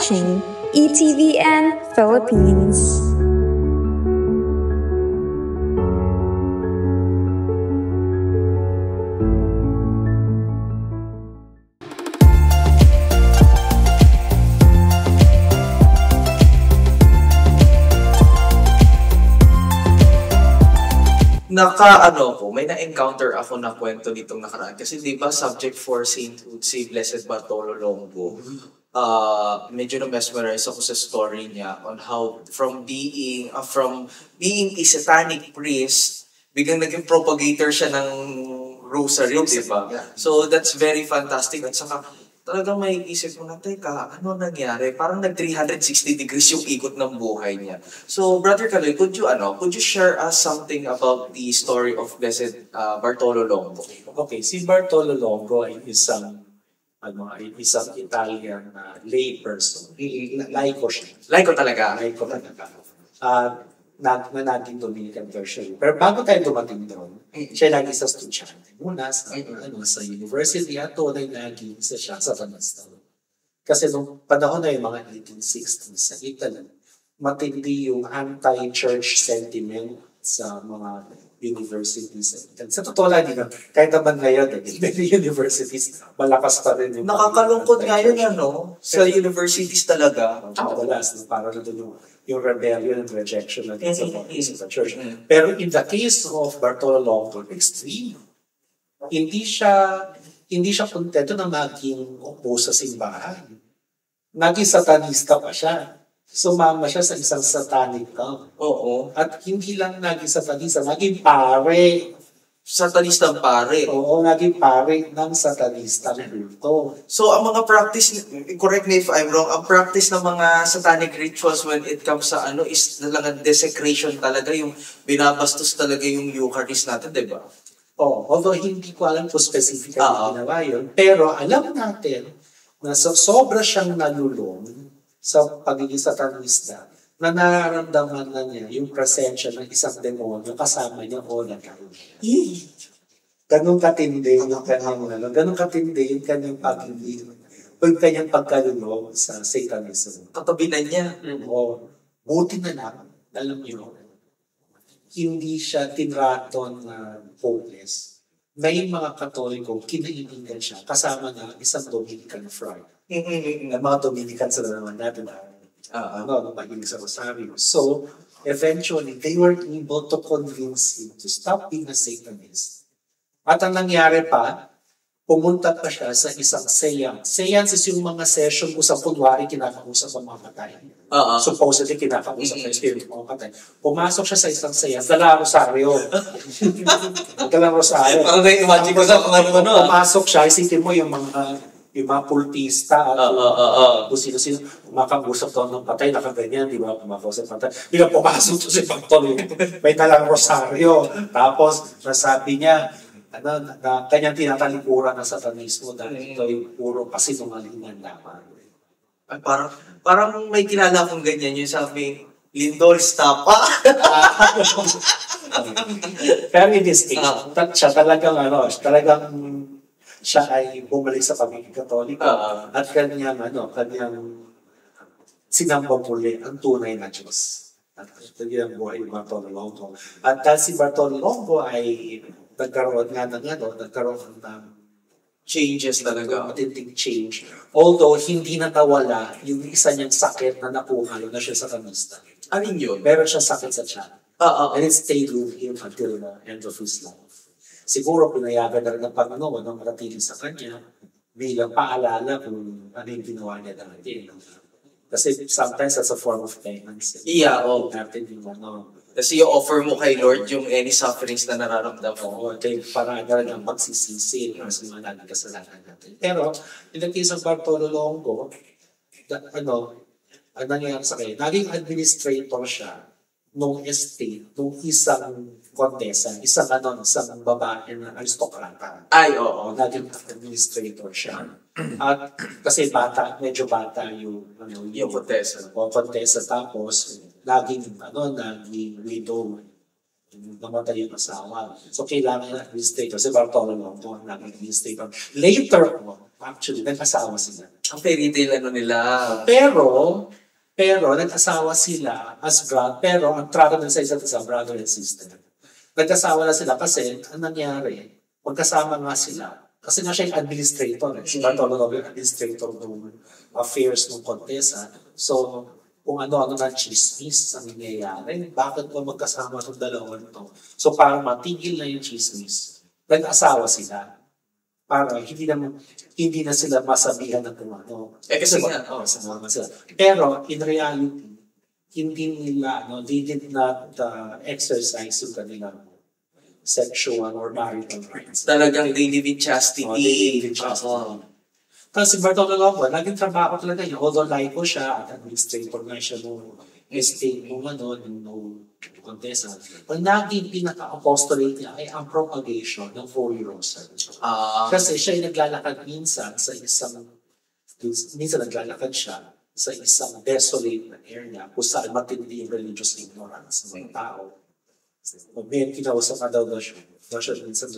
watching ETVN Philippines. May na-encounter ako na kwento nitong nakaraan. Kasi di ba subject for sainthood si Blessed Bartolo Longo. Medyo na-mesmerize ako sa story niya on how from being a satanic priest, biglang naging propagator siya ng rosary, di ba? So that's very fantastic. At saka talagang may isip mo na, teka, ano nangyari? Parang nag-360 degrees yung ikot ng buhay niya. So, Brother Kaloy, could you share us something about the story of Blessed Bartolo Longo? Okay, si Bartolo Longo ay isang Italian lay person. Laiko siya. Laiko talaga? Laiko talaga. Naging Dominican version. Pero bago tayo dumating doon, siya lagi sa estudyante. Muna sa university at tunay naging isa siya sa Tanas. Kasi nung panahon na yung mga 1860s sa Italy, matindi yung anti-church sentiment sa mga universities. Sa totoo lang, kahit naman ngayon, many universities, malakas pa rin yung... Nakakalungkot ngayon, sa universities talaga. Madalas, parang na doon yung rebellion and rejection ng sa church. Pero in the case of Bartolo Longo, extreme. Hindi siya kontento na maging upo sa simbahan. Naging satanista pa siya. Sumama siya sa isang satanic camp. Oo. At hindi lang naging satanista, naging pare. Satanistang pare. Oo, naging pare ng satanistang kulto. So, ang mga practice, correct me if I'm wrong, ang practice ng mga satanic rituals when it comes sa is talagang desecration talaga, yung binabastos talaga yung Eucharist natin, di ba? Although hindi ko alam kung specifically ginawa yun, pero alam natin na sobra siyang nalulong sa pagiging satanista na nararamdaman na niya yung presensya ng isang demonyo kasama niya all the time. Ganun katindi yung kanyang pagiging, yung kanyang pagkalulong sa Satanism. Katabinan niya. Buti na lang, alam niyo, hindi siya tinraton na hopeless. May mga Katoliko, kinaibigan siya, kasama na isang Dominican friar. Mga Dominican sa naman natin, mahilig sa Rosario. So, eventually, they were able to convince him to stop being a Satanist. At ang nangyari pa, pumunta pa siya sa isang seance. Seance is yung mga session kung sa kunwari kinakausap ang mga patay. Supposedly kinakausap ang spirit ng mga patay. Pumasok siya sa isang seance, dala Rosario. Dala Rosario. Parang na-imagine ko sa mga pumasok siya, isipin mo yung mga pultista at kung sino-sino makakausap doon ng patay, nakaganyan, di ba? Kumakausap ng patay. Bigla pumasok to si Bartolo. May dalang Rosario. Tapos, nasabi niya, na kanyang tinatalikuran ng satanismo dahil ito ay puro pasinungalingan lamang. Ay, parang may kilala akong ganyan yung sabi, Lindol, stop. Pero in this case, siya talagang siya ay bumalik sa pagiging Katoliko at kanyang sinambang muli ang tunay na Diyos. At kanyang buhay ni Bartolo Longo. At dahil si Bartolo Longo ay nagkaroon ng changes talaga. Matinding change. Although, hindi na nawala yung isa niyang sakit na nakuha na siya sa kanista. Alin yun? Meron siya sakit sa tiyan. And it stayed with him until the end of his life. Siguro, pinayagan na rin ng Panginoon ng maratiling sa kanya bilang paalala kung ano yung ginawa niya dati. Kasi sometimes that's a form of penance. Natin yung kasi i-offer mo kay Lord yung any sufferings na nararamdaman mo. Para ng pagsisisi sa mga naging kasalanan natin. Pero, in the case of Bartolo Longo, ang nangyayari sa kanya, naging administrator siya nung estate, nung isang kontesa, isang babae na aristokrata. Naging administrator siya. At kasi medyo bata yung kontesa. Kontesa, tapos naging widow. Namatay yung asawa. So, kailangan ng administrator. Si Bartolo Longo naging administrator. Later, Actually, nag-asawa sila. Ang fairy tale ano nila. Pero, nag-asawa sila as pero ang trato nila sa isa't isa, brother and sister. Nag-asawa na sila kasi, ang nangyari, magkasama nga sila. Kasi nga siya yung administrator. Si Bartolo Longo yung administrator ng affairs ng Contessa. So, kung ano-ano na chismis ang nangyayari, bakit mo magkasama itong dalawang ito? So, para matigil na yung chismis, nag-asawa sila. Para hindi na sila masabihan ng kung ano. Kasi nga, sama sila. Pero, in reality, hindi nila, they did not exercise yung kanilang sexual or marital rights. Talagang they live in chastity. They live in chastity. Tapos si Bartolo Longo, naging trabaho talaga niya. Although laiko siya, at administrator na siya nung estate nung Contessa. Ang naging pinaka-apostolate niya ay ang propagation ng Holy Rosary. Kasi siya ay naglalakad minsan naglalakad siya sa isang desolate na area kung saan matindi yung religious ignorance ng mga tao. May kinausap na daw siya. Daw siya minsan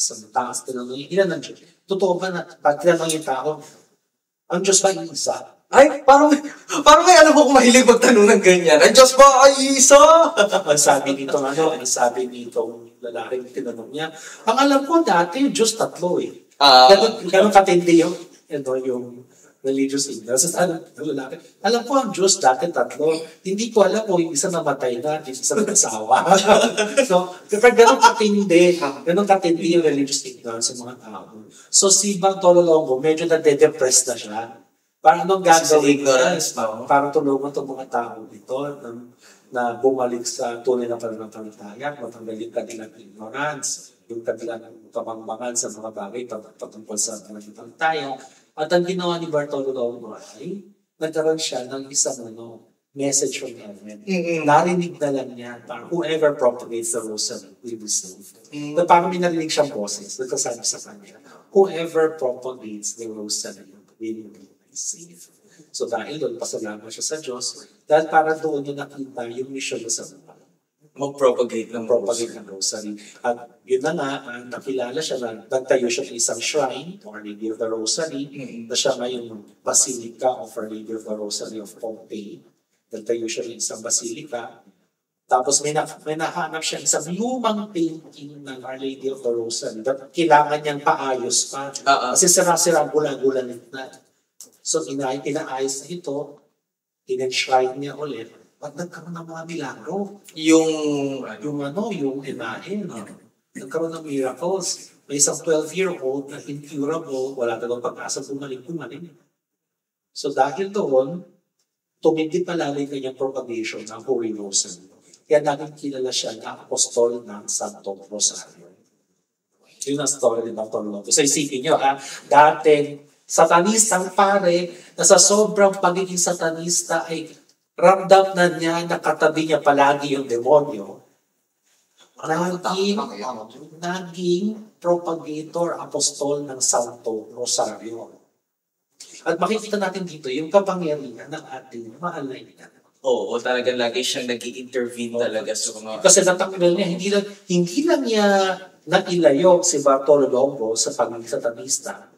sa taas, tinanong ilan ang Diyos? Totoo ba na pag tinanong yung tao, ang Diyos ba isa? Ay, parang may alam mo kung mahilig magtanong ng ganyan. Ang Diyos ba ay isa? Ang sabi nitong lalaking tinanong niya, ang alam ko dati, yung Diyos tatlo eh. Ganun katindi yung religious ignorance. Alam ko ang Diyos dati tatlo. Hindi ko alam kung yung isa namatay na, yung isa nag-asawa. So, ganun katindi yung religious ignorance sa mga tao. So, si Bartolo Longo, medyo nade-depress na siya. Parang anong gagawin ignorance para tulungan itong mga tao dito na bumalik sa tunay na pananampalataya, matanggal yung kanilang ignorance, yung kanilang kamangmangan sa mga bagay patungkol sa pananampalataya. At ang ginawa ni Bartolo Longo ay nagkaroon siya ng isang message from heaven. Narinig na lang niya, parang whoever propagates the rosary will be saved. Na parang may narinig siyang boses, nagkasabi sa kanya, whoever propagates the rosary will be saved. So dahil doon, pasalamat siya sa Diyos, dahil para doon niya nakita yung mission niya sa buhay. Mag-propagate ng rosary. At yun na nga, nakilala siya na nagtayo siya ng isang shrine, Our Lady of the Rosary, na siya ngayong Basilica of Our Lady of the Rosary of Pompeii. Nagtayo siya ng isang basilica. Tapos may nahanap siya isang lumang painting ng Our Lady of the Rosary. Kailangan niyang paayos pa. Kasi sira-sira, gulang-gulang na. So inaayos na ito, in-shrine niya ulit. At nagkaroon ng mga milagro. Yung inahin. Nagkaroon ng miracles. May isang 12-year-old na incurable, wala talagang pag-asa pumaling. So dahil doon, tumindi palali kanyang propagation ng Holy Rosary. Kaya naging kilala siya na apostol ng Santo Rosario. Yun ang story ni Dr. Longo. So isipin nyo, dating satanistang pare na sa sobrang pagiging satanista ay ramdam na niya, nakatabi niya palagi yung demonyo. Naging propagator, apostol ng Santo Rosario. At makikita natin dito yung kapangyarihan ng ating mahal na ina. Oo, talagang lagi siyang nag-i-intervene talaga sa mga... Kasi natanggal niya, hindi lang niya nailayo si Bartolo Longo sa pagiging satanista.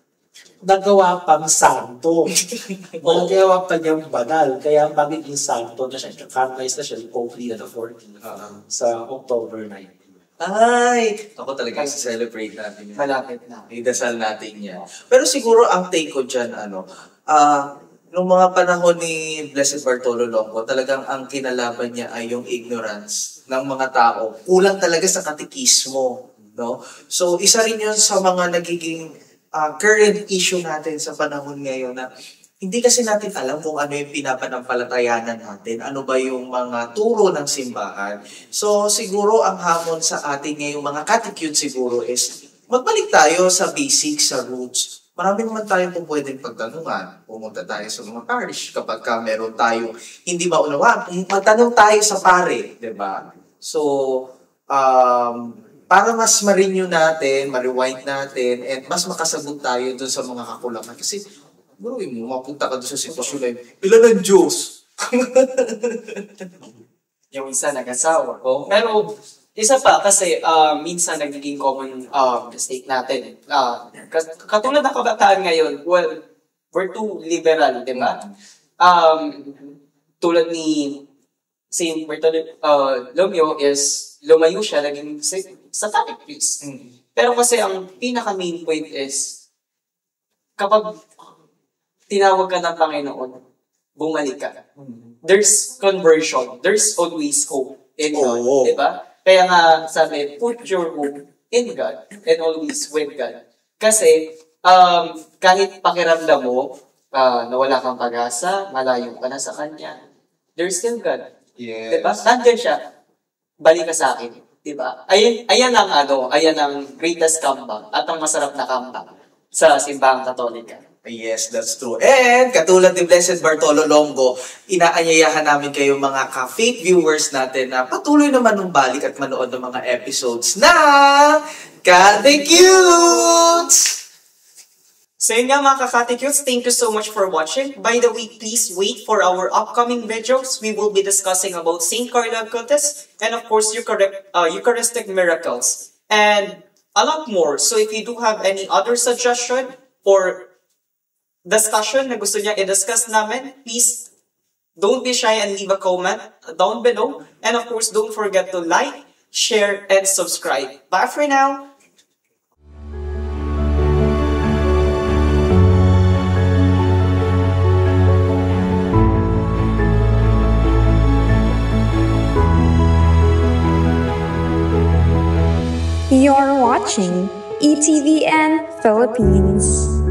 Nagawa pang santo. Nagawa pa niyang banal. Kaya magiging santo na siya. Canonize na siya, Pope Leo XIV sa October 19. Ay! Ako talaga celebrate natin. Malapit na. Idasal natin yan. Pero siguro ang take ko dyan, nung mga panahon ni Blessed Bartolo Longo, talagang ang kinalaban niya ay yung ignorance ng mga tao. Kulang talaga sa katekismo. No? So, isa rin yun sa mga nagiging current issue natin sa panahon ngayon na hindi kasi natin alam kung ano yung pinapanampalatayanan natin, ano ba yung mga turo ng simbahan. So siguro ang hamon sa atin ngayong mga catechute siguro is magbalik tayo sa basics, sa roots. Marami naman tayong pwedeng pagtanungan. Pumunta tayo sa mga parish kapag meron tayo hindi maunawaan. Magtanong tayo sa pare, di ba? So, para mas ma-renew natin, ma-rewind natin, and mas makasagot tayo dun sa mga kakulangan. Kasi, bro, mapunta ka dun sa sitwasyon na ilan ang Diyos? Yung isa nag-asawa. Oh. Pero, Isa pa, kasi minsan nagiging common mistake natin. Katulad ng kabataan ngayon, well, we're too liberal, di ba? Tulad ni Saint Bartolomeo is lumayo siya, naging satanic priest. Pero kasi ang pinaka-main point is, kapag tinawag ka ng Panginoon, bumalik ka. There's conversion. There's always hope in God. Diba? Kaya nga sabi, put your hope in God and always with God. Kasi, kahit pakiramdam mo, nawala kang pag-asa, malayo ka na sa Kanya, there's still God. Yes. Diba? Nandiyan siya. Balik ka sa akin. Diba? Ayan ang greatest comeback at ang masarap na comeback sa simbahang Katolika. Yes, that's true. And katulad ni Blessed Bartolo Longo, inaanyayahan namin kayo mga ka-faith viewers natin na patuloy naman ng balik at manood ng mga episodes na Catechuts! So yun nga mga ka-Catechuts, thank you so much for watching. By the way, please wait for our upcoming videos. We will be discussing about St. Carlo Acutis and of course Eucharistic miracles and a lot more. So if you do have any other suggestion or discussion na gusto niya i-discuss namin, please don't be shy and leave a comment down below. And of course, don't forget to like, share, and subscribe. Bye for now! You're watching ETVN Philippines.